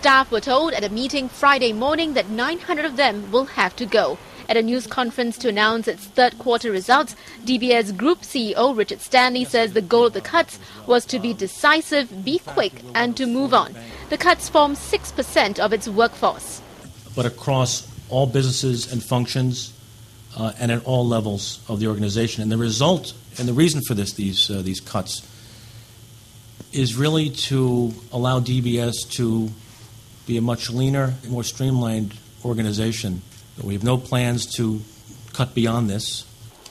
Staff were told at a meeting Friday morning that 900 of them will have to go. At a news conference to announce its third quarter results, DBS Group CEO Richard Stanley says the goal of the cuts was to be decisive, be quick and to move on. The cuts form 6% of its workforce. But across all businesses and functions and at all levels of the organization. And the result and the reason for these cuts is really to allow DBS to be a much leaner, more streamlined organization. We have no plans to cut beyond this.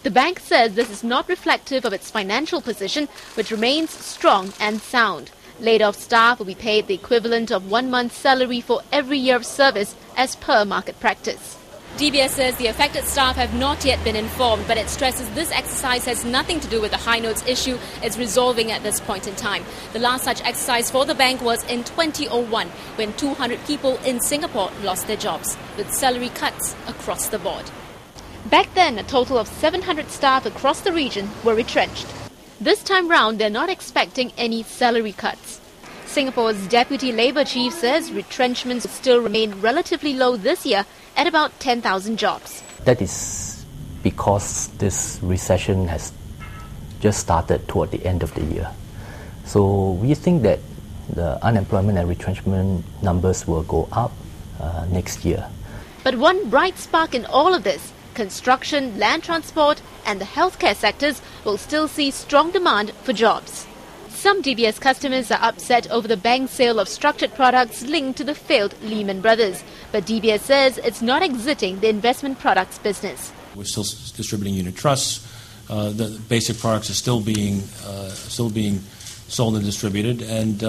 The bank says this is not reflective of its financial position, which remains strong and sound. Laid-off staff will be paid the equivalent of 1 month's salary for every year of service as per market practice. DBS says the affected staff have not yet been informed, but it stresses this exercise has nothing to do with the high notes issue it's resolving at this point in time. The last such exercise for the bank was in 2001, when 200 people in Singapore lost their jobs, with salary cuts across the board. Back then, a total of 700 staff across the region were retrenched. This time round, they're not expecting any salary cuts. Singapore's Deputy Labour Chief says retrenchments will still remain relatively low this year at about 10,000 jobs. That is because this recession has just started toward the end of the year. So we think that the unemployment and retrenchment numbers will go up next year. But one bright spark in all of this, construction, land transport and the healthcare sectors will still see strong demand for jobs. Some DBS customers are upset over the bank's sale of structured products linked to the failed Lehman Brothers. But DBS says it's not exiting the investment products business. We're still distributing unit trusts. The basic products are still being sold and distributed. And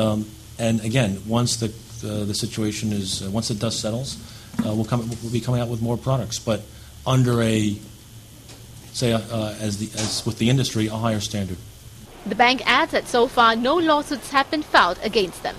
again, once the situation is, once the dust settles, we'll be coming out with more products, but under as with the industry, a higher standard. The bank adds that so far no lawsuits have been filed against them.